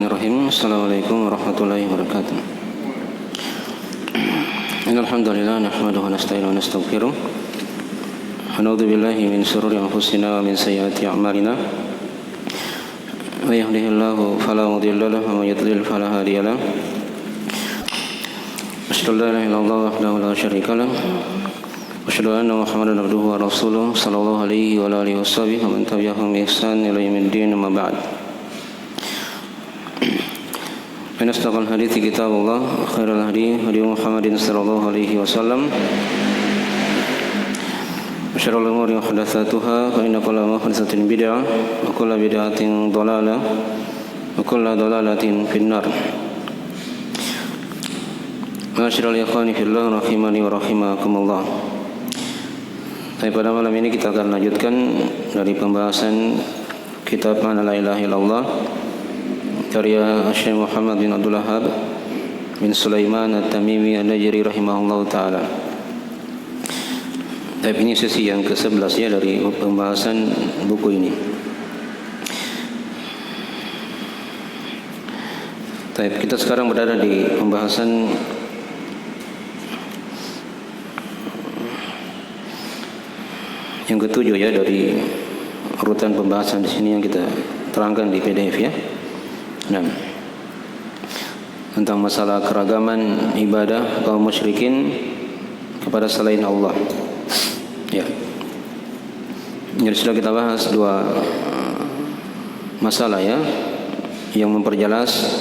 Bismillahirrahmanirrahim. Assalamualaikum warahmatullahi wabarakatuh. Innal hamdalillah nahmaduhu wa nasta'inuhu wa nastaghfiruh. Wa na'udzu billahi min shururi anfusina wa min sayyiati a'malina. May yahdihillahu fala mudilla lahu wa may yudlil fala hadiya lahu. Asyhadu an la ilaha illallah wahdahu la syarika lahu wa asyhadu anna Muhammadan abduhu wa rasuluh sallallahu alaihi wa alihi washabihi wa man tabi'ahum bi ihsan ila yaumiddin amma ba'd. Fa asdaqal hadithi kitabullah wa khairal hadi hadi Muhammadin sallallahu alaihi wasallam. Wa syarrul umuri muhdatsatuha fa inna kulla muhdatsatin bid'ah wa kulla bid'atin dhalalah wa kulla dhalalatin finnar. Ma'asyiral ikhwani fillah rahimani wa rahimakumullah. Pada malam ini kita akan lanjutkan dari pembahasan kitab Ma'na la ilaha illallah karya Syekh Muhammad bin Abdul Wahhab bin Sulaiman At-Tamimi An-Najri rahimahullahu taala. Tapi ini sesi yang ke-11 ya dari pembahasan buku ini. Tapi kita sekarang berada di pembahasan yang ke-7 ya dari urutan pembahasan di sini yang kita terangkan di PDF ya. Nah, tentang masalah keragaman ibadah kaum musyrikin kepada selain Allah. Ya. Jadi sudah kita bahas dua masalah ya yang memperjelas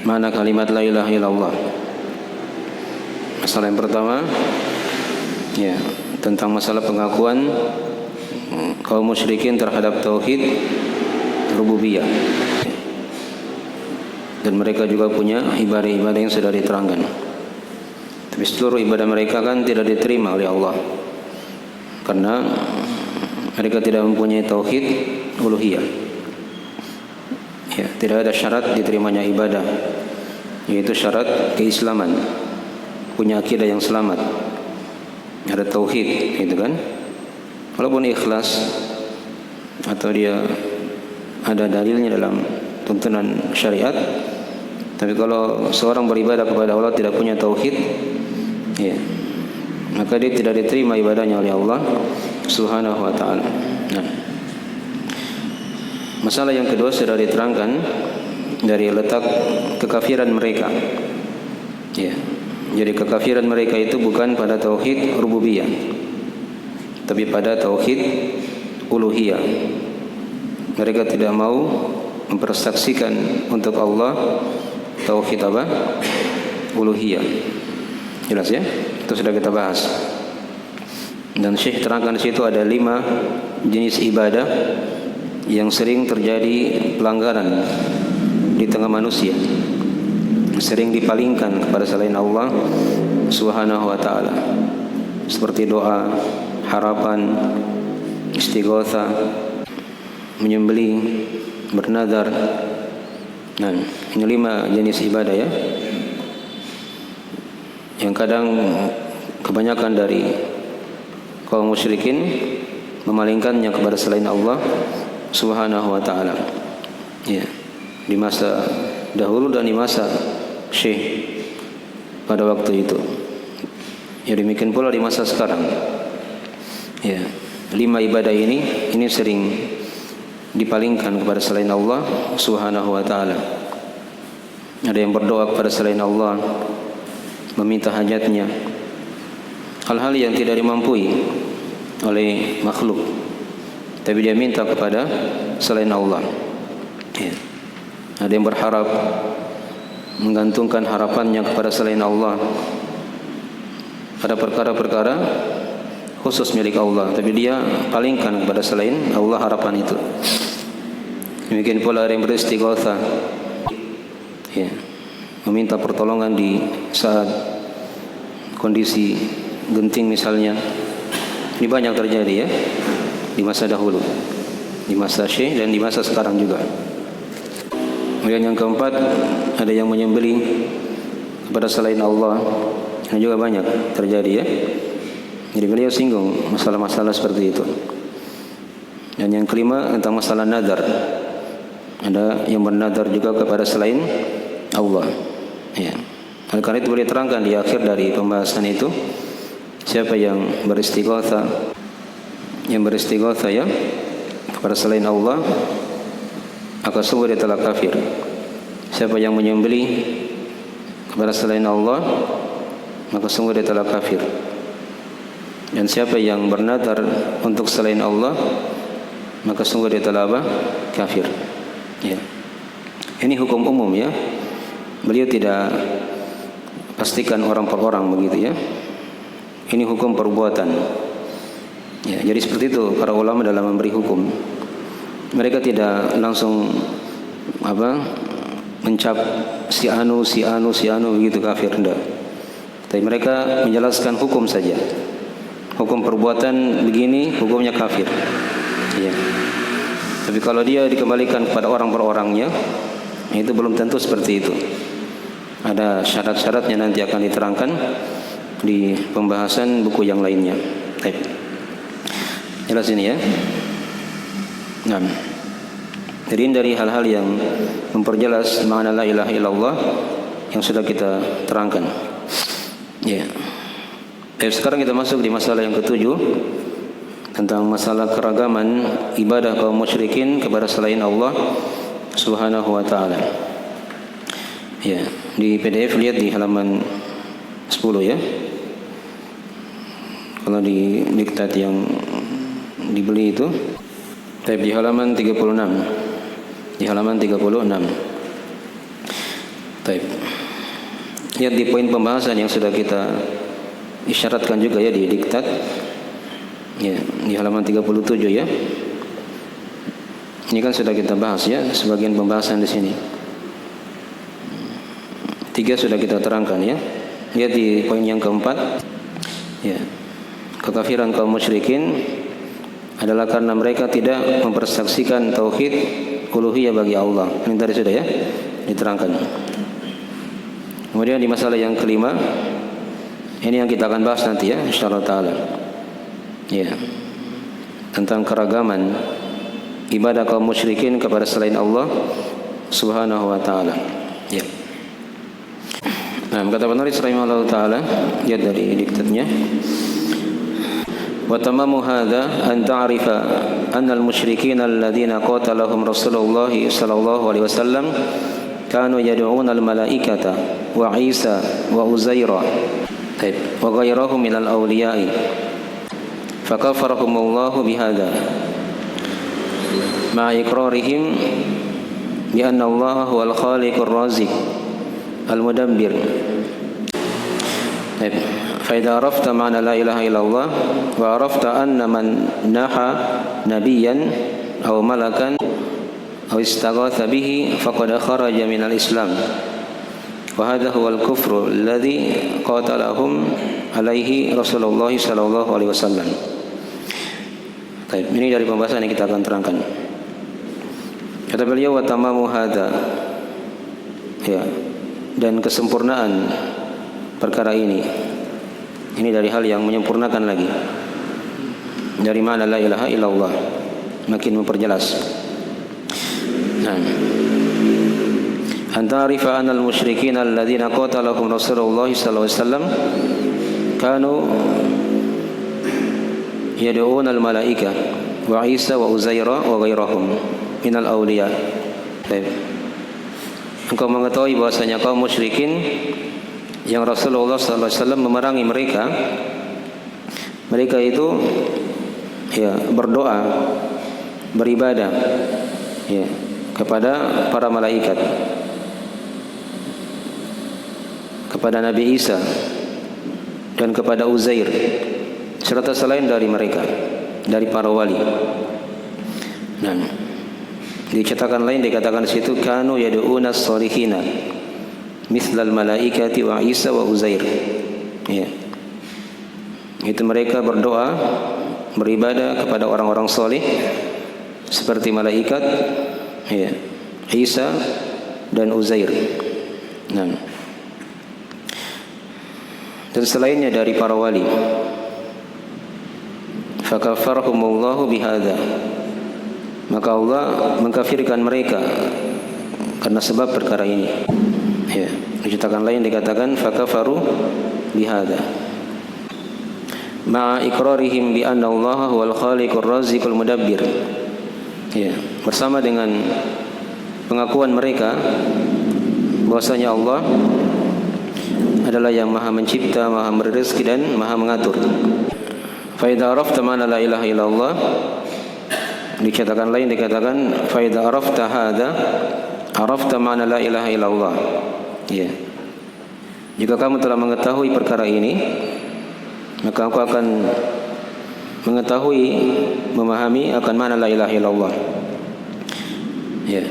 mana kalimat la ilaha illallah. Masalah yang pertama ya tentang masalah pengakuan kaum musyrikin terhadap tauhid rububiyah. Dan mereka juga punya ibadah-ibadah yang sudah diterangkan. Tapi seluruh ibadah mereka kan tidak diterima oleh Allah karena mereka tidak mempunyai tauhid uluhiyah. Ya, tidak ada syarat diterimanya ibadah, yaitu syarat keislaman, punya akidah yang selamat, ada tauhid, gitu kan? Walaupun ikhlas atau dia ada dalilnya dalam tuntunan syariat, tapi kalau seorang beribadah kepada Allah tidak punya tauhid, ya, maka dia tidak diterima ibadahnya oleh Allah Subhanahu wa taala. Nah, masalah yang kedua sudah diterangkan dari letak kekafiran mereka. Ya. Jadi kekafiran mereka itu bukan pada tauhid rububiyah, tapi pada tauhid uluhiyah. Mereka tidak mau mempersaksikan untuk Allah tauhid apa? Uluhiyah. Jelas ya? Itu sudah kita bahas. Dan Syekh terangkan di situ ada 5 jenis ibadah yang sering terjadi pelanggaran di tengah manusia. Sering dipalingkan kepada selain Allah Subhanahu wa taala. Seperti doa, harapan, istighatsah, menyembelih, bernazar. Nah, ini 5 jenis ibadah ya, yang kadang kebanyakan dari kaum musyrikin memalingkannya kepada selain Allah Subhanahu wa taala. Ya, di masa dahulu dan di masa Syekh pada waktu itu. Ya, demikian pula di masa sekarang. Ya, 5 ibadah ini sering dipalingkan kepada selain Allah Subhanahu wa taala. Ada yang berdoa kepada selain Allah, meminta hajatnya, hal-hal yang tidak dimampui oleh makhluk, tapi dia minta kepada selain Allah. Ya. Ada yang berharap, menggantungkan harapannya kepada selain Allah pada perkara-perkara khusus milik Allah, tapi dia palingkan kepada selain Allah harapan itu. Demikian pula ada yang beristighatsah, ya, meminta pertolongan di saat kondisi genting misalnya. Ini banyak terjadi ya di masa dahulu, di masa Syekh dan di masa sekarang juga. Kemudian yang keempat, ada yang menyembelih kepada selain Allah. Ini juga banyak terjadi ya. Jadi beliau singgung masalah-masalah seperti itu. Dan yang kelima tentang masalah nadar. Ada yang bernadar juga kepada selain Allah. Ya. Oleh karena itu boleh terangkan di akhir dari pembahasan itu, siapa yang beristighatsah ya kepada selain Allah, maka sungguh dia telah kafir. Siapa yang menyembelih kepada selain Allah, maka sungguh dia telah kafir. Dan siapa yang bernadar untuk selain Allah, maka sungguh dia telah kafir. Ya. Ini hukum umum ya. Beliau tidak pastikan orang per orang begitu ya. Ini hukum perbuatan. Ya, jadi seperti itu para ulama dalam memberi hukum. Mereka tidak langsung mencap si anu begitu kafir, enggak. Tapi mereka menjelaskan hukum saja. Hukum perbuatan begini, hukumnya kafir. Ya. Tapi kalau dia dikembalikan kepada orang per orangnya, itu belum tentu seperti itu. Ada syarat-syaratnya nanti akan diterangkan di pembahasan buku yang lainnya. Baik. Jelas ini ya. Nah. Jadi ini dari hal-hal yang memperjelas makna la ilaha illallah yang sudah kita terangkan. Ya. Sekarang kita masuk di masalah yang ketujuh, tentang masalah keragaman ibadah kaum musyrikin kepada selain Allah Subhanahu wa taala. Ya, di PDF lihat di halaman 10 ya. Kalau di diktat yang dibeli itu, tab di halaman 36. Di halaman 36. Tab. Lihat di poin pembahasan yang sudah kita isyaratkan juga ya di diktat. Ya, di halaman 37 ya. Ini kan sudah kita bahas ya, sebagian pembahasan di sini. 3 sudah kita terangkan ya. Lihat di poin yang keempat. Ya. Kekafiran kaum musyrikin adalah karena mereka tidak mempersaksikan tauhid uluhiyah bagi Allah. Ini tadi sudah ya diterangkan. Kemudian di masalah yang kelima, ini yang kita akan bahas nanti ya insyaallah taala. Ya. Tentang keragaman ibadah kaum musyrikin kepada selain Allah Subhanahu wa taala. Ya. Nah, kata penulis rahimahullah taala, lihat dari diktatnya. Wa tamamu hadza an ta'rifa anna al-musyrikeen alladziina qatalahum Rasulullah sallallahu alaihi wasallam kanu yad'una al-malaikata wa Isa wa Uzaira wa ghayrahum min al-awliya'i fakafarahumullahu bihadza ma'a iqrarihim bi anna Allah huwal khaliqur raziq al-mudabbir. فإذا عرفت معنى لا إله إلا الله وعرفت أن من نحى نبيا أو ملكا أو استغاث به فقد خرج من الإسلام وهذا هو الكفر الذي قاتلهم عليه رسول الله صلى الله عليه وسلم. Ini dari pembahasan yang kita akan terangkan. Kata beliau wa tamamu hadza, ya, dan kesempurnaan perkara ini dari hal yang menyempurnakan lagi dari mana la ilaha illallah, makin memperjelas. Nah, antarifa anal musyrikin alladzina qatalahum Rasulullah sallallahu alaihi wasallam kanu yad'una al malaika wa Isa wa Uzaira wa ghairahum minal awliya. Baik. Engkau mengetahui bahwasanya kaum musyrikin yang Rasulullah SAW memerangi mereka itu ya berdoa, beribadah ya kepada para malaikat, kepada Nabi Isa dan kepada Uzair serta selain dari mereka, dari para wali. Nah, di cetakan lain dikatakan di situ kanu yad'una as-salihina mislal malaikati wa Isa wa Uzair. Ya. Itu mereka berdoa, beribadah kepada orang-orang soleh seperti malaikat, ya, Isa dan Uzair. Nah. Dan selainnya dari para wali. Fakafarahumullahu bihadza. maka Allah mengkafirkan mereka karena sebab perkara ini. Ya, di cetakan lain dikatakan fakafaru bihadza ma'a iqrarihim bi anna Allah huwal khaliqur raziqul mudabbir. Ya, bersama dengan pengakuan mereka bahwasanya Allah adalah yang Maha Mencipta, Maha Memberi rezeki dan Maha Mengatur. Fa idza arafta ma la ilaha illallah, di cetakan lain dikatakan fa idza arafta hadza arafta ma la ilaha illallah. Ya. Jika kamu telah mengetahui perkara ini, maka engkau akan mengetahui, memahami akan mana la ilaha illallah. Ya.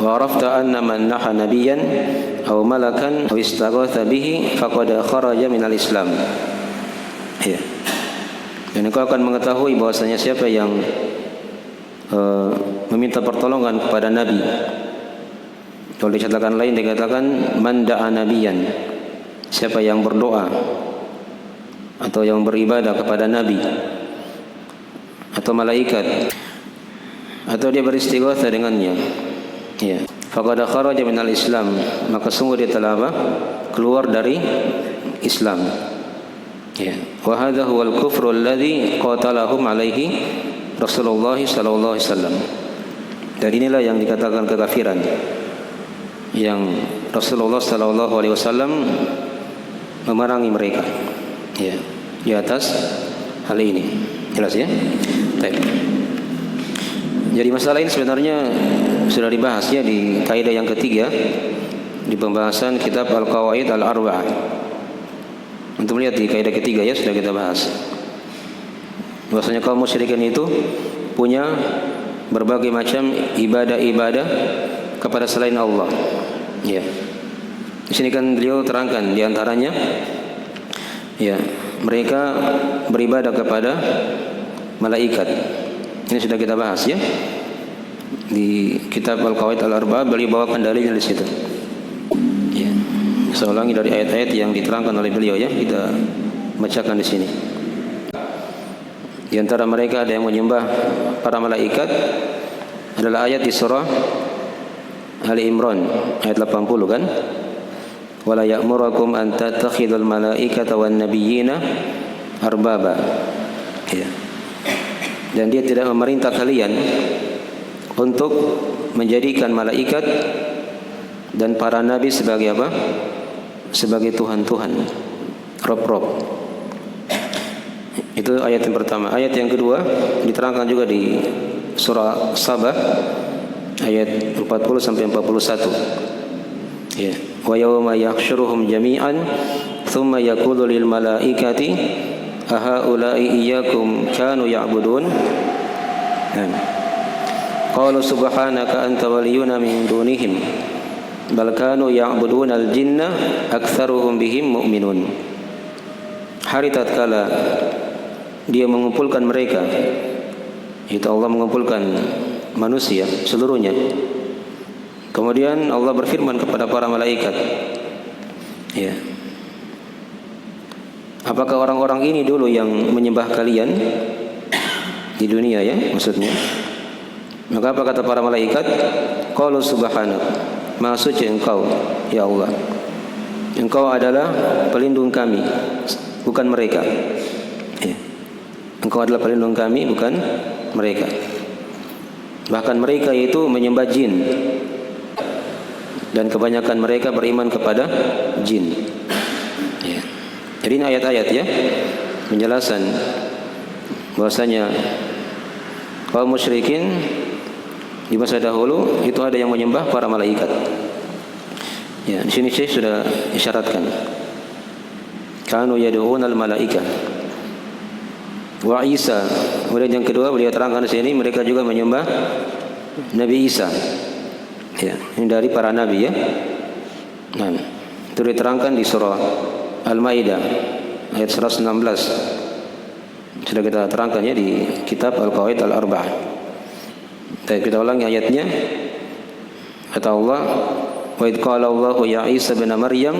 Wa arafta anna man naha nabiyyan aw malakan aw istaghatha bihi faqad kharaja minal Islam. Ya. Dan engkau akan mengetahui bahwasanya siapa yang meminta pertolongan kepada nabi. Kalau di catatan lain dikatakan man da'a nabiyyan, siapa yang berdoa atau yang beribadah kepada nabi atau malaikat atau dia beristighatsah dengannya, ya, faqad kharaja minal Islam, maka sungguh dia telah keluar dari Islam. Ya, wa hadza huwal kufru alladhi qatalahum alaihi Rasulullah sallallahu alaihi wasallam. Dan inilah yang dikatakan kekafiran yang Rasulullah sallallahu alaihi wasallam memerangi mereka. Ya, di atas hal ini. Jelas ya? Baik. Jadi masalah ini sebenarnya sudah dibahas ya di kaidah yang ketiga di pembahasan kitab Al-Qawaid Al-Arba'ah. Untuk melihat di kaidah ketiga ya sudah kita bahas. Bahwasanya kaum musyrikin itu punya berbagai macam ibadah-ibadah kepada selain Allah. Ya. Di sini kan beliau terangkan di antaranya ya, mereka beribadah kepada malaikat. Ini sudah kita bahas ya. Di kitab Al-Qawaid Al-Arba'ah beliau bawakan dalilnya di situ. Ya. Saya ulangi dari ayat-ayat yang diterangkan oleh beliau ya, kita bacakan di sini. Di antara mereka ada yang menyembah para malaikat adalah ayat di surah Ali Imran ayat 80 kan? Wala ya'murukum an tattakhidul malaikata wan nabiyyina arbaba. Ya. Dan dia tidak memerintah kalian untuk menjadikan malaikat dan para nabi sebagai apa? Sebagai Tuhan-Tuhan, Rob-Rob. Itu ayat yang pertama. Ayat yang kedua diterangkan juga di surah Sabah ayat 40 sampai 41. Ya. Wa yawma yahsyuruhum jami'an thumma yaqulu lil malaikati ahaula'i iyyakum kanu ya'budun. Qalu subhanaka anta waliyuna min dunihim bal kanu ya'budunal jinna aktsaruhum bihim mu'minun. Hari tatkala dia mengumpulkan mereka, itu Allah mengumpulkan manusia seluruhnya. Kemudian Allah berfirman kepada para malaikat, ya, apakah orang-orang ini dulu yang menyembah kalian di dunia ya, maksudnya? Maka apa kata para malaikat? Qalu subhanak, maha suci engkau ya Allah, engkau adalah pelindung kami, bukan mereka. Ya. Engkau adalah pelindung kami, bukan mereka. Bahkan mereka itu menyembah jin, dan kebanyakan mereka beriman kepada jin. Ya. Jadi ini ayat-ayat ya, penjelasan bahwasanya kaum musyrikin di masa dahulu itu ada yang menyembah para malaikat. Ya, di sini saya sudah isyaratkan. Kanu yad'unal malaika. Wa Isa. Kemudian yang kedua beliau terangkan di sini mereka juga menyembah Nabi Isa. Ya, ini dari para nabi ya. Nah, itu diterangkan di surah Al-Maidah ayat 116. Sudah kita terangkan ya di kitab Al-Qawaid Al-Arba'ah. Kita ulangi ayatnya. Kata Allah, wa idh qala Allahu ya Isa bin Maryam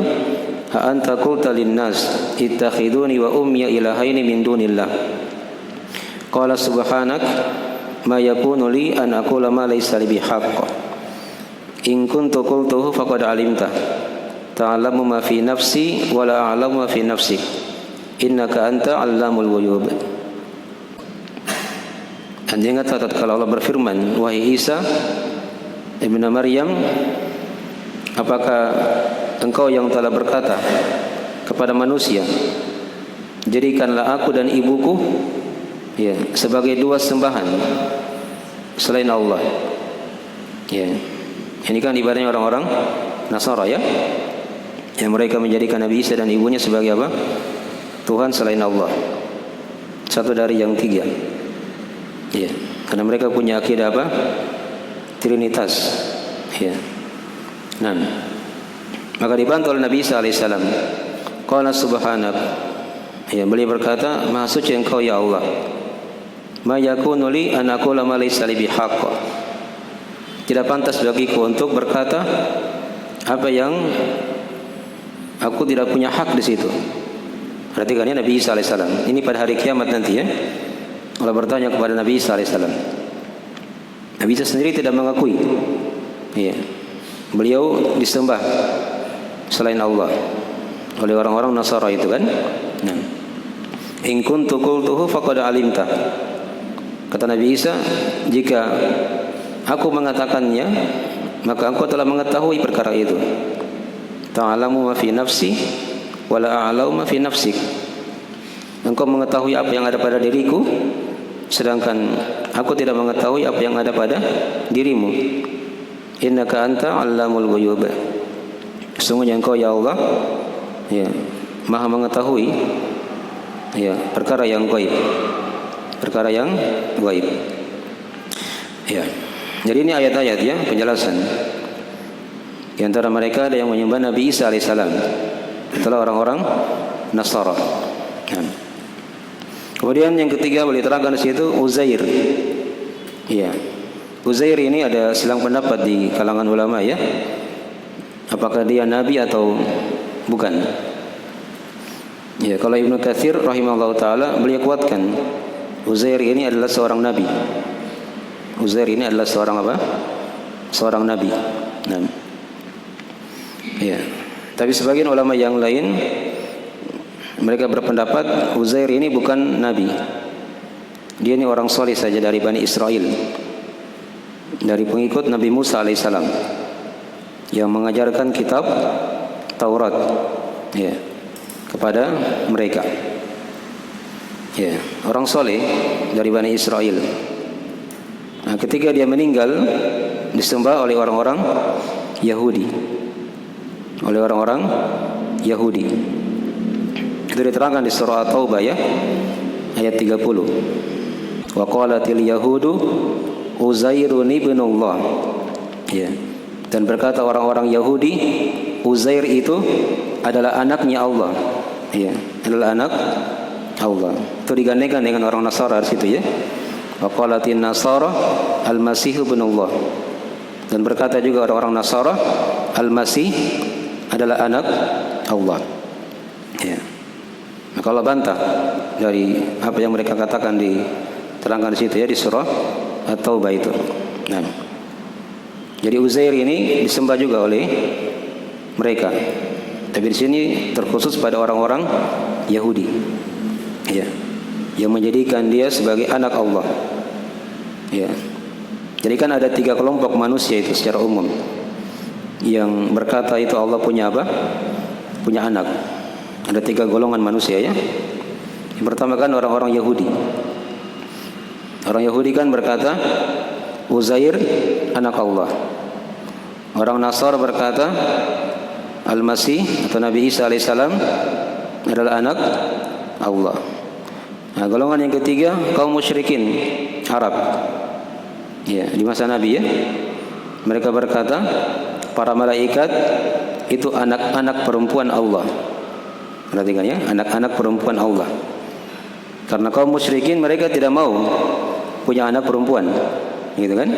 ha anta qulta lin-nas ittakhiduni wa ummi ilahaini min dunillah. Qala subhanak ma yakunu li an aqula ma laysa li bihaqq. In kuntu qultuhu faqad alimta. Ta'lamu ma fi nafsi wa la a'lamu ma fi nafsik. Innaka anta 'allamul ghuyub. Dan ingatlah tatkala Allah berfirman, wahai Isa ibnu Maryam, apakah engkau yang telah berkata kepada manusia, jadikanlah aku dan ibuku ya sebagai dua sembahan selain Allah. Ya. Ini kan ibaratnya orang-orang Nasara ya, yang mereka menjadikan Nabi Isa dan ibunya sebagai apa? Tuhan selain Allah. Satu dari yang tiga. Ya, karena mereka punya akidah apa? Trinitas. Ya. Nah, maka dibantu oleh Nabi Isa alaihissalam. Qala subhanak. Ya, beliau berkata, Maha suci Engkau ya Allah. Ma yakunu li an aqula ma laysa li bihaqq. Tidak pantas bagiku untuk berkata apa yang aku tidak punya hak di situ. Perhatikan ya Nabi Isa alaihissalam. Ini pada hari kiamat nanti ya. Allah bertanya kepada Nabi Isa alaihissalam. Nabi Isa sendiri tidak mengakui. Ya. Beliau disembah selain Allah oleh orang-orang Nasara itu kan. Nah. In kuntu qultuhu faqad alimta. Kata Nabi Isa, jika aku mengatakannya, maka engkau telah mengetahui perkara itu. Ta'lamu ma fi nafsi wa la a'lamu ma fi nafsik. Engkau mengetahui apa yang ada pada diriku, sedangkan aku tidak mengetahui apa yang ada pada dirimu. Innaka anta 'allamul ghuyub. Sesungguhnya engkau ya Allah ya Maha mengetahui ya perkara yang gaib. Perkara yang gaib. Ya. Jadi ini ayat-ayat ya penjelasan. Di antara mereka ada yang menyembah Nabi Isa alaihissalam. Itulah orang-orang Nasara. Ya. Kemudian yang ketiga boleh terangkan di situ Uzair. Iya. Uzair ini ada silang pendapat di kalangan ulama ya. Apakah dia nabi atau bukan? Ya, kalau Ibnu Katsir rahimahullah taala beliau kuatkan Uzair ini adalah seorang nabi. Uzair ini adalah seorang apa? Seorang nabi. Nah. Ya. Tapi sebagian ulama yang lain mereka berpendapat Uzair ini bukan nabi. Dia ini orang soleh saja dari Bani Israel, dari pengikut Nabi Musa alaihissalam yang mengajarkan kitab Taurat ya, kepada mereka. Ya, orang soleh dari Bani Israel. Nah, ketika dia meninggal disembah oleh orang-orang Yahudi. Oleh orang-orang Yahudi. Itu diterangkan di surah At-Taubah ya, ayat 30. Wa qalatil yahudu Uzairun ibnullah. Ya. Dan berkata orang-orang Yahudi, Uzair itu adalah anaknya Allah. Ya, adalah anak Allah. Itu digandengkan dengan orang Nasara di situ ya. Wa qalatin Nasara al-Masih ibnullah. Dan berkata juga orang-orang Nasara, Al-Masih adalah anak Allah. Ya. Maka Allah bantah dari apa yang mereka katakan diterangkan di situ ya di surah At-Taubah itu. Nah. Jadi Uzair ini disembah juga oleh mereka. Tapi di sini terkhusus pada orang-orang Yahudi. Ya. Yang menjadikan dia sebagai anak Allah. Ya. Jadi kan ada 3 kelompok manusia itu secara umum yang berkata itu Allah punya apa? Punya anak. Ada 3 golongan manusia ya. Yang pertama kan orang-orang Yahudi. Orang Yahudi kan berkata Uzair anak Allah. Orang Nasara berkata Al-Masih atau Nabi Isa alaihissalam adalah anak Allah. Nah, golongan yang ketiga kaum musyrikin Arab. Ya, di masa Nabi ya. Mereka berkata para malaikat itu anak-anak perempuan Allah. Perhatikan ya, anak-anak perempuan Allah. Karena kaum musyrikin mereka tidak mau punya anak perempuan, gitu kan?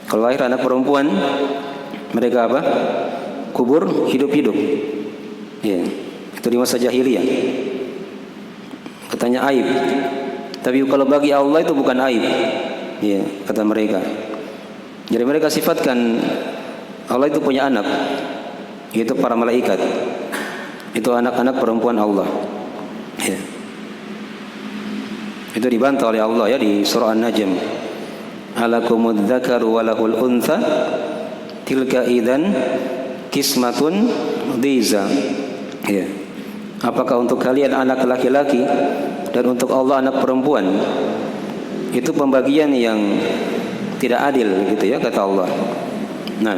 Kalau lahir anak perempuan, mereka apa? Kubur hidup-hidup. Ya, itu di masa jahiliyah. Katanya aib. Tapi kalau bagi Allah itu bukan aib. Ya, kata mereka. Jadi mereka sifatkan Allah itu punya anak, yaitu para malaikat. Itu anak-anak perempuan Allah. Ya. Itu dibantah oleh Allah ya di surah An-Najm. Alakumud dzakaru walahul untha tilka idzan qismatun dhiza. Ya. Apakah untuk kalian anak laki-laki dan untuk Allah anak perempuan? Itu pembagian yang tidak adil gitu ya kata Allah. Nah,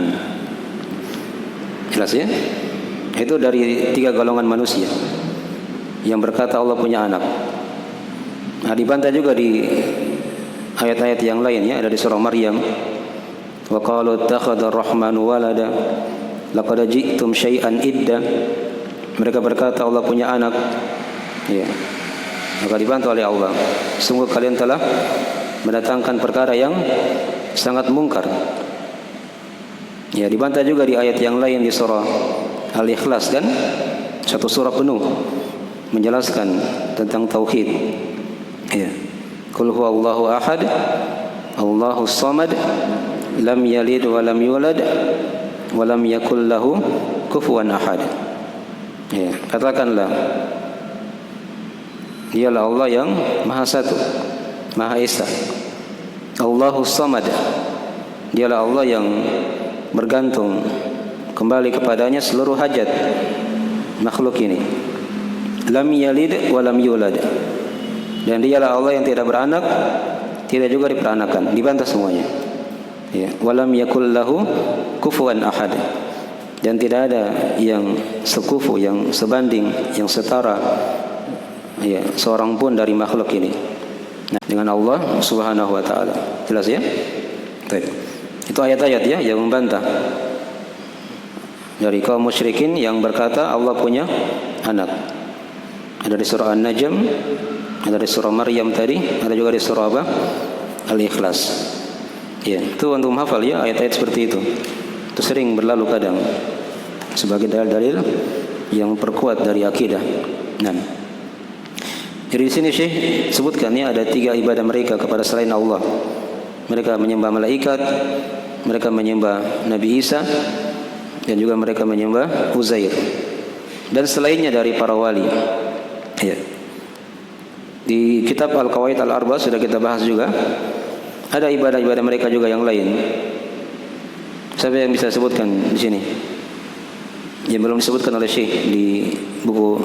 jelas ya? Itu dari 3 golongan manusia yang berkata Allah punya anak. Nah, dibantah juga di ayat-ayat yang lain ya, ada di surah Maryam. Wa qalu ittakhadha ar-rahmanu walada laqad ji'tum syai'an idda. Mereka berkata Allah punya anak. Ya. Maka dibantah oleh Allah. Sungguh kalian telah mendatangkan perkara yang sangat mungkar. Ya, dibantah juga di ayat yang lain di surah Al-Ikhlas kan, satu surah penuh menjelaskan tentang tauhid. Ya. Qul huwallahu ahad, Allahus samad, lam yalid wa lam yulad wa lam yakul lahu kufuwan ahad. Ya, katakanlah Dialah Allah yang Maha Satu, Maha Esa. Allahus Samad. Dialah Allah yang bergantung kembali kepadanya seluruh hajat makhluk ini. Lam yalid wa lam yulad. Dan dialah Allah yang tidak beranak, tidak juga diperanakan, dibantah semuanya. Ya, wa lam yakul lahu kufuwan ahad. Dan tidak ada yang sekufu, yang sebanding, yang setara ya, seorang pun dari makhluk ini dengan Allah Subhanahu wa taala. Jelas ya? Baik. Itu ayat-ayat ya yang membantah dari kaum musyrikin yang berkata Allah punya anak. Ada di surah An-Najm, ada di surah Maryam tadi, ada juga di surah apa? Al-Ikhlas. Ya, itu untuk hafal ya ayat-ayat seperti itu. Itu sering berlalu kadang sebagai dalil-dalil yang perkuat dari akidah. Nah, jadi di sini Syekh sebutkan ya ada 3 ibadah mereka kepada selain Allah. Mereka menyembah malaikat, mereka menyembah Nabi Isa, dan juga mereka menyembah Uzair dan selainnya dari para wali. Ya. Di kitab Al-Qawaid Al-Arba sudah kita bahas juga. Ada ibadah-ibadah mereka juga yang lain. Siapa yang bisa sebutkan di sini? Yang belum disebutkan oleh Syekh di buku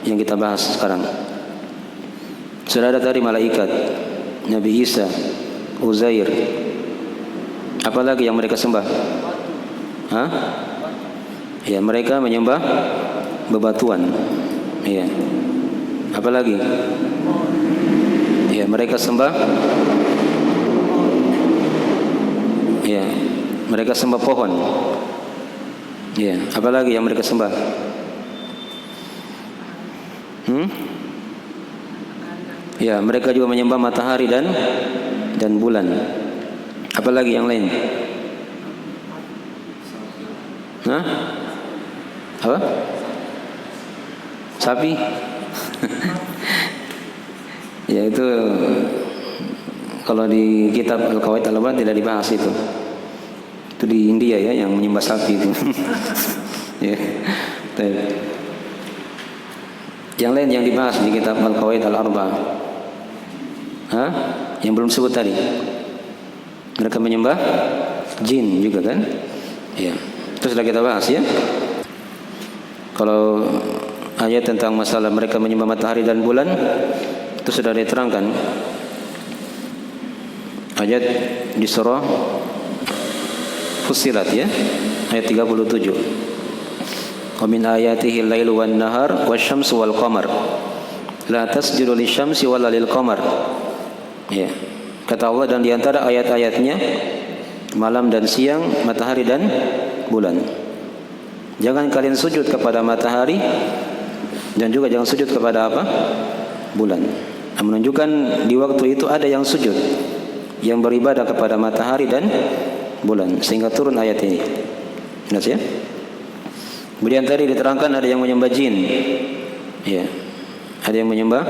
yang kita bahas sekarang. Sudah ada tadi malaikat, Nabi Isa, Uzair. Apalagi yang mereka sembah? Hah? Ya, mereka menyembah bebatuan. Ya. Apalagi? Ya, mereka sembah. Ya, mereka sembah pohon. Ya, apalagi yang mereka sembah? Ya, mereka juga menyembah matahari dan bulan. Apalagi yang lain? Hah? Apa? Sapi? Ya, itu kalau di kitab Al-Qawaid Al-Arba tidak dibahas itu. Itu di India ya yang menyembah sapi itu. Ya. Yang lain yang dibahas di kitab Al-Qawaid Al-Arba. Hah? Yang belum disebut tadi. Mereka menyembah jin juga kan? Ya. Itu sudah kita bahas ya. Kalau ayat tentang masalah mereka menyembah matahari dan bulan itu sudah diterangkan. Ayat di surah Fussilat ya, ayat 37. Wa min ayatihi al-lailu wan nahar wasyamsu wal qamar la tasjudu lisyamsi wala lil qamar. Ya. Kata Allah, dan di antara ayat-ayatnya malam dan siang, matahari dan bulan. Jangan kalian sujud kepada matahari dan juga jangan sujud kepada apa? Bulan. Nah, menunjukkan di waktu itu ada yang sujud, yang beribadah kepada matahari dan bulan, sehingga turun ayat ini. Jelas ya? Kemudian tadi diterangkan ada yang menyembah jin. Ya. Ada yang menyembah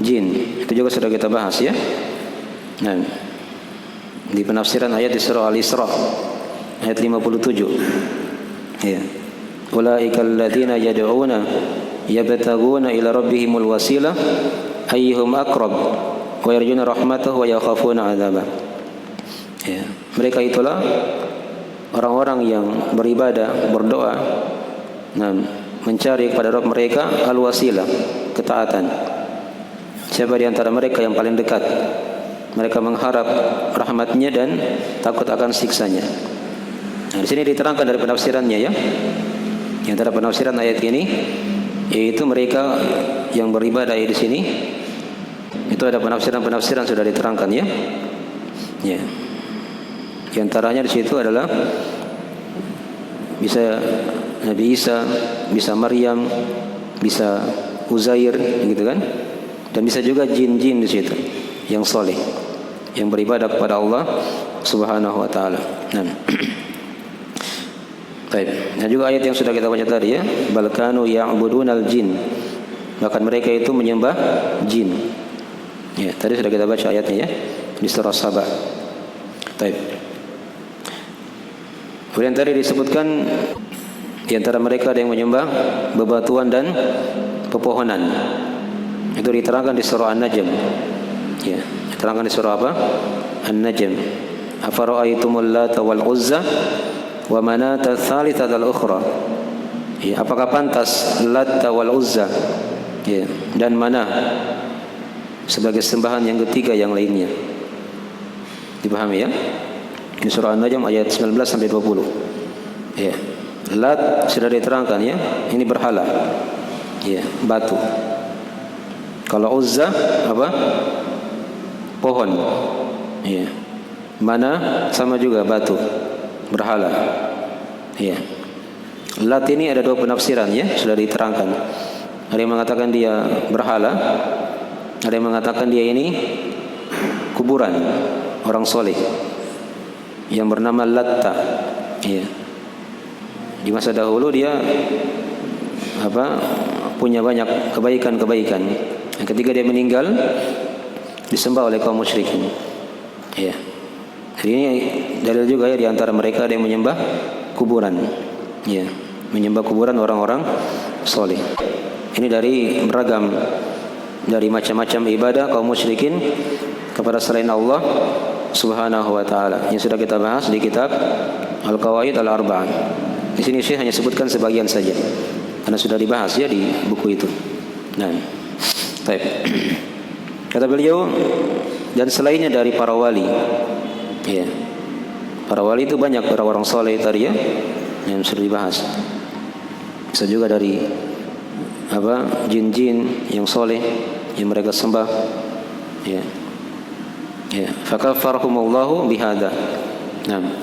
jin. Itu juga sudah kita bahas ya. Nah, Di penafsiran ayat di surah Al-Isra ayat 57. Ya. Ulaikal ladzina yad'una yabtaguna ila rabbihimul wasilah ayyuhum aqrab wa yarjuna rahmatahu wa yakhafuna 'adzabah. Ya, mereka itulah orang-orang yang beribadah, berdoa, mencari kepada Rabb mereka al-wasilah, ketaatan. Siapa di antara mereka yang paling dekat? Mereka mengharap rahmatnya dan takut akan siksanya. Nah, di sini diterangkan dari penafsirannya ya. Di antara penafsiran ayat ini yaitu mereka yang beribadah di sini itu ada penafsiran sudah diterangkan ya. Ya. Di antaranya di situ adalah bisa Nabi Isa, bisa Maryam, bisa Uzair gitu kan. Dan bisa juga jin-jin di situ yang soleh, yang beribadah kepada Allah Subhanahu wa taala. Baik. Nah juga ayat yang sudah kita baca tadi ya, balkanu ya'budunal jin. Bahkan mereka itu menyembah jin. Ya, tadi sudah kita baca ayatnya ya di surah Saba. Baik. Kemudian tadi disebutkan di antara mereka ada yang menyembah bebatuan dan pepohonan. Itu diterangkan di surah An-Najm. Ya, diterangkan di surah apa? An-Najm. Afara'aitumul Lata wal Uzza wa Manata tsalitsatal ukhra. Ya, apakah pantas Lata wal Uzza ya, dan Manah sebagai sembahan yang ketiga yang lainnya? Dipahami ya? Di surah An-Najm ayat 19 sampai 20. Ya. Lat sudah diterangkan ya, ini berhala. Ya, batu. Kalau Uzza apa? Pohon. Ya. Mana sama juga batu, berhala. Ya. Lat ini ada dua penafsiran ya, sudah diterangkan. Ada yang mengatakan dia berhala, ada yang mengatakan dia ini kuburan orang soleh yang bernama Latta. Ya. Di masa dahulu dia punya banyak kebaikan-kebaikan. Ketika dia meninggal disembah oleh kaum musyrikin. Ya. Jadi ini dalil juga ya di antara mereka ada yang menyembah kuburan. Ya, menyembah kuburan orang-orang soleh. Ini dari beragam dari macam-macam ibadah kaum musyrikin kepada selain Allah Subhanahu wa taala yang sudah kita bahas di kitab Al-Qawaid Al-Arba'ah. Di sini Syekh hanya sebutkan sebagian saja karena sudah dibahas ya di buku itu. Nah, baik. Kata beliau dan selainnya dari para wali. Ya. Para wali itu banyak orang-orang soleh tadi ya yang sudah dibahas. Bisa juga dari jin-jin yang soleh yang mereka sembah. Ya. Ya, fakaffarhumullahu bihada. Nah.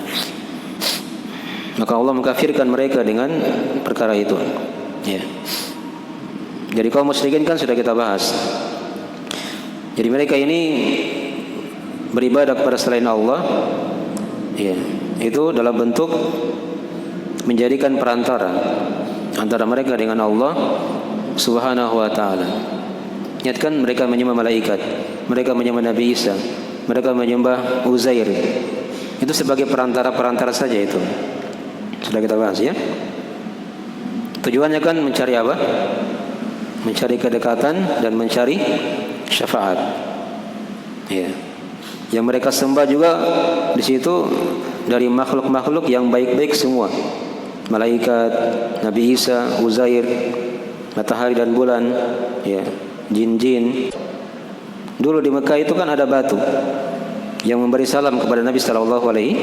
Maka Allah mengkafirkan mereka dengan perkara itu. Ya. Jadi kaum musyrikin kan sudah kita bahas. Jadi mereka ini beribadah kepada selain Allah. Ya, itu dalam bentuk menjadikan perantara antara mereka dengan Allah Subhanahu wa taala. Ingatkan mereka menyembah malaikat, mereka menyembah Nabi Isa, mereka menyembah Uzair. Itu sebagai perantara-perantara saja itu. Sudah kita bahas ya. Tujuannya kan mencari apa? Mencari kedekatan dan mencari syafaat. Ya. Yang mereka sembah juga di situ dari makhluk-makhluk yang baik-baik semua. Malaikat, Nabi Isa, Uzair, matahari dan bulan, ya, jin-jin. Dulu di Mekah itu kan ada batu yang memberi salam kepada Nabi sallallahu alaihi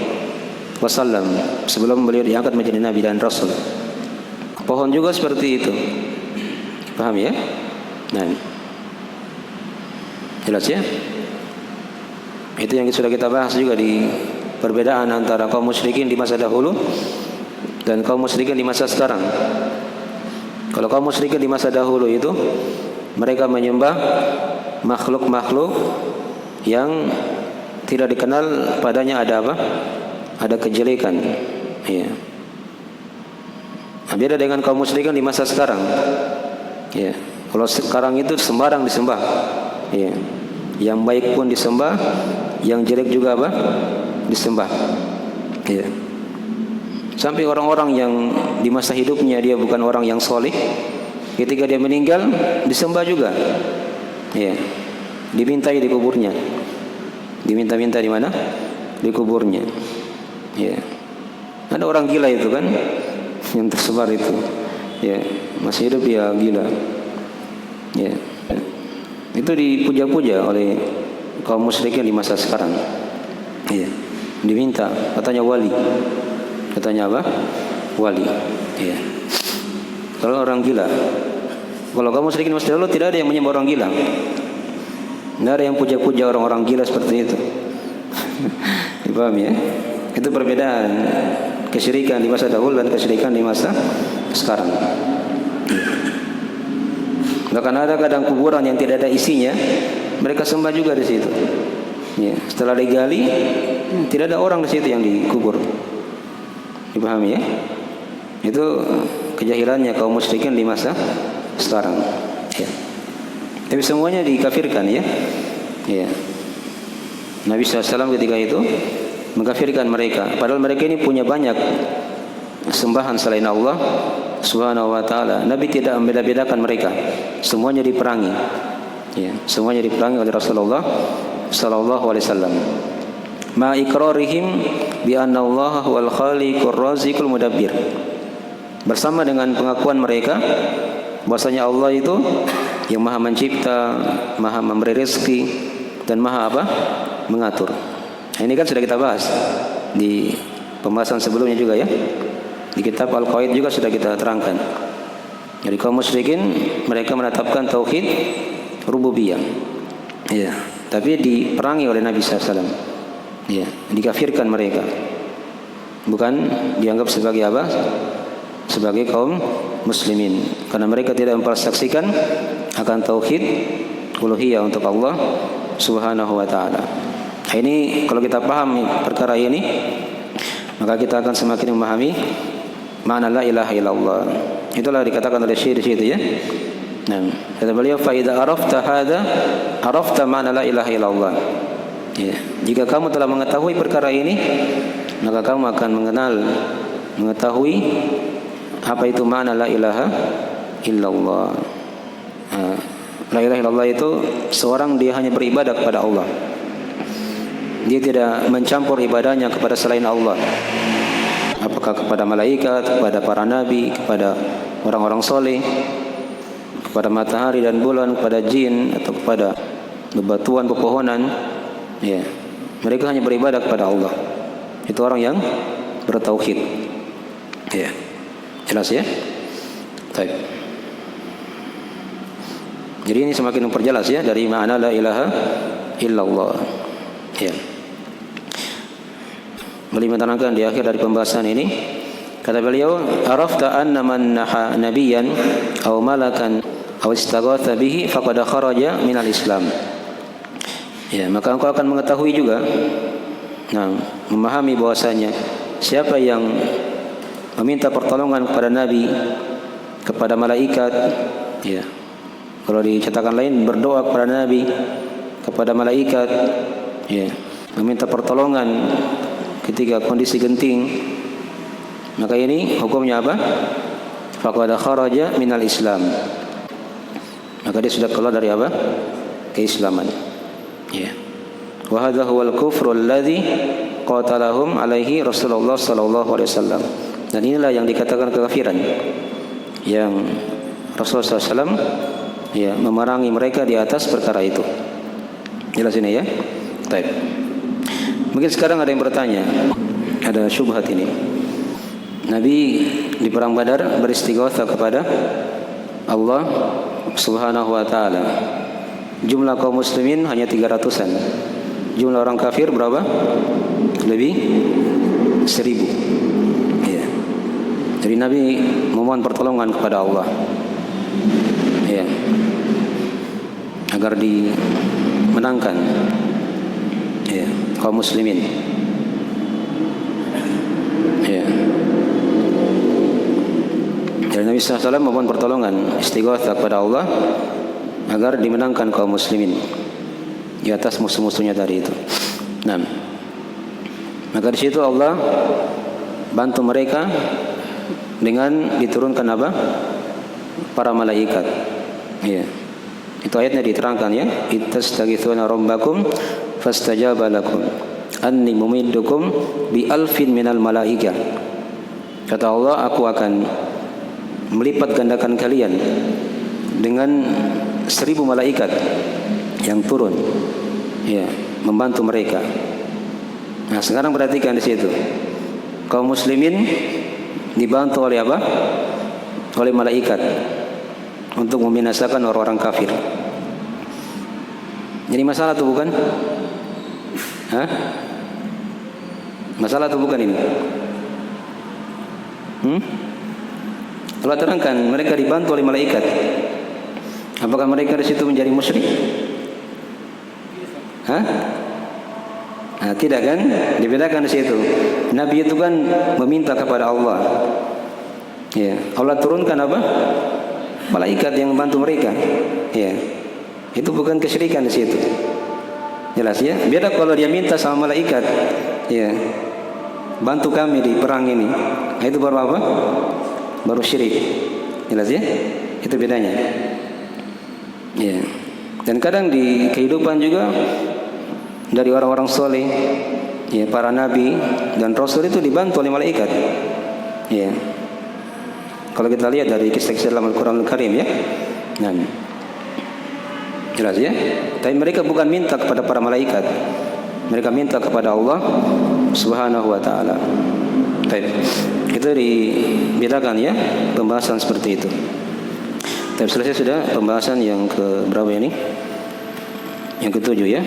wasallam sebelum beliau diangkat menjadi nabi dan rasul. Pohon juga seperti itu. Paham ya? Nah. Jelas ya? Itu yang sudah kita bahas juga di perbedaan antara kaum musyrikin di masa dahulu dan kaum musyrikin di masa sekarang. Kalau kaum musyrikin di masa dahulu itu mereka menyembah makhluk-makhluk yang tidak dikenal padanya ada apa? Ada kejelekan. Ya. Beda dengan kaum musyrikin di masa sekarang. Ya. Kalau sekarang itu sembarang disembah. Ya. Yang baik pun disembah, yang jelek juga apa? disembah. Ya. Sampai orang-orang yang di masa hidupnya dia bukan orang yang soleh, ketika dia meninggal disembah juga. Ya. Dimintai di kuburnya. Diminta-minta di mana? Di kuburnya. Ya. Ada orang gila itu kan yang tersebar itu. Ya, masih hidup dia gila. Ya. Itu dipuja-puja oleh kaum musyrikin di masa sekarang. Ya. Diminta, katanya wali. Katanya apa? Wali. Ya. Kalau orang gila. Kalau kaum musyrikin masa lalu tidak ada yang menyembah orang gila. Tidak ada yang puja-puja orang-orang gila seperti itu. Dipaham ya? Itu perbedaan kesyirikan di masa dahulu dan kesyirikan di masa sekarang. Bahkan ada kadang kuburan yang tidak ada isinya, mereka sembah juga di situ. Ya, setelah digali, tidak ada orang di situ yang dikubur. Dipahami ya? Itu kejahilannya kaum musyrikin di masa sekarang. Ya. Tapi semuanya dikafirkan ya. Ya. Nabi SAW ketika itu mengkafirkan mereka. Padahal mereka ini punya banyak sembahan selain Allah Subhanahu wa taala. Nabi tidak membeda-bedakan mereka. Semuanya diperangi. Ya, semuanya diperangi oleh Rasulullah sallallahu alaihi wasallam. Ma iqrarihim bi anna Allah huwal khaliqur raziqul mudabbir. Bersama dengan pengakuan mereka bahwasanya Allah itu yang Maha mencipta, Maha memberi rezeki dan Maha apa? Mengatur. Ini kan sudah kita bahas di pembahasan sebelumnya juga ya. Di kitab Al-Qawaid juga sudah kita terangkan. Jadi kaum musyrikin mereka menetapkan tauhid rububiyah. Ya, tapi diperangi oleh Nabi SAW. Ya, dikafirkan mereka. Bukan dianggap sebagai apa? Sebagai kaum muslimin. Karena mereka tidak mempersaksikan akan tauhid uluhiyah untuk Allah Subhanahu wa taala. Ini kalau kita paham perkara ini, maka kita akan semakin memahami makna la ilaha illallah. Itulah dikatakan oleh Syekh di situ ya. Nah, kata beliau fa idza arafta hadza arafta makna la ilaha illallah. Ya, jika kamu telah mengetahui perkara ini, maka kamu akan mengetahui apa itu makna la ilaha illallah. La ilaha illallah itu seorang dia hanya beribadah kepada Allah. Dia tidak mencampur ibadahnya kepada selain Allah. Apakah kepada malaikat, kepada para nabi, kepada orang-orang soleh, kepada matahari dan bulan, kepada jin atau kepada bebatuan, pepohonan. Ya, mereka hanya beribadah kepada Allah. Itu orang yang bertauhid. Ya, jelas ya. Baik. Jadi ini semakin memperjelas ya dari makna la ilaha illallah. Ya. Beliau menerangkan di akhir dari pembahasan ini, kata beliau, arafta anna man naha nabiyan aw malakan aw istaghatha bihi faqad kharaja minal Islam. Ya, maka engkau akan mengetahui juga, memahami bahwasanya siapa yang meminta pertolongan kepada nabi, kepada malaikat, ya. Kalau dicetakan lain berdoa kepada nabi, kepada malaikat, ya, meminta pertolongan ketika kondisi genting, maka ini hukumnya apa? Faqad kharaja minal Islam. Maka dia sudah keluar dari apa? Keislaman. Ya. Wa hadza huwal kufru alladhi qatalahum alaihi Rasulullah sallallahu alaihi wasallam. Dan inilah yang dikatakan kekafiran yang Rasulullah SAW ya memerangi mereka di atas perkara itu. Jelas ini ya. Baik. Mungkin sekarang ada yang bertanya, ada syubhat ini. Nabi di perang Badar beristighatsah kepada Allah Subhanahu wa taala. Jumlah kaum muslimin hanya 300-an. Jumlah orang kafir berapa? Lebih 1000. Ya. Jadi Nabi memohon pertolongan kepada Allah. Ya. Agar dimenangkan ya kaum muslimin. Ya. Jadi Nabi SAW memohon pertolongan istighatsah kepada Allah agar dimenangkan kaum muslimin di atas musuh-musuhnya tadi itu. Nah, Maka di situ Allah bantu mereka dengan diturunkan apa? Para malaikat. Ya. Itu ayatnya diterangkan ya. Ittastaghitsuna rabbakum fastajaba lakum anni mumiddukum bi alfin minal malaika. Kata Allah, aku akan melipat gandakan kalian dengan 1000 malaikat yang turun, ya, membantu mereka. Nah, sekarang perhatikan di situ, kaum muslimin dibantu oleh apa? Oleh malaikat untuk membinasakan orang-orang kafir. Jadi masalah itu bukan? Hah? Masalah itu bukan ini? Allah terangkan mereka dibantu oleh malaikat. Apakah mereka di situ menjadi musyrik? Hah? Nah, tidak kan? Dibedakan di situ. Nabi itu kan meminta kepada Allah. Ya, Allah turunkan apa? Malaikat yang membantu mereka. Ya. Itu bukan kesyirikan di situ. Jelas ya? Beda kalau dia minta sama malaikat. Ya. Bantu kami di perang ini. Nah, itu baru apa? Baru syirik. Jelas ya? Itu bedanya. Ya. Dan kadang di kehidupan juga dari orang-orang soleh, ya, para nabi dan rasul itu dibantu oleh malaikat. Ya. Kalau kita lihat dari kisah-kisah dalam Al-Quran Al-Karim ya. Nah, jelas ya? Tapi mereka bukan minta kepada para malaikat. Mereka minta kepada Allah Subhanahu wa ta'ala. Baik. Itu dibedakan ya, pembahasan seperti itu. Tapi selesai sudah pembahasan yang ke berapa ini? Yang ke-7 ya.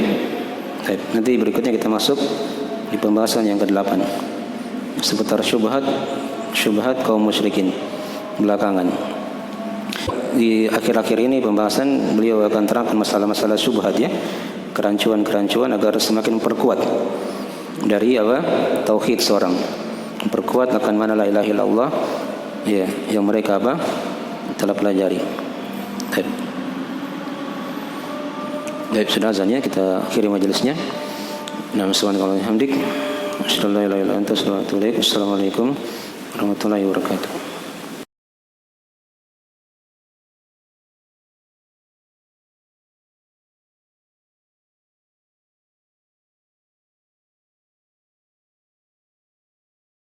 Baik. Nanti berikutnya kita masuk di pembahasan yang ke-8 seputar syubhat kaum musyrikin belakangan. Di akhir-akhir ini pembahasan beliau akan terangkan masalah-masalah syubhat ya, kerancuan-kerancuan agar semakin memperkuat dari apa? Tauhid seorang, memperkuat akan mana la ilaha illallah ya, yang mereka apa? Telah pelajari. Baik, sudah azannya, kita akhiri majelisnya. Subhanallah walhamdik, asyhadu an la ilaha illa anta astaghfiruka wa atubu ilaik. Assalamualaikum warahmatullahi wabarakatuh.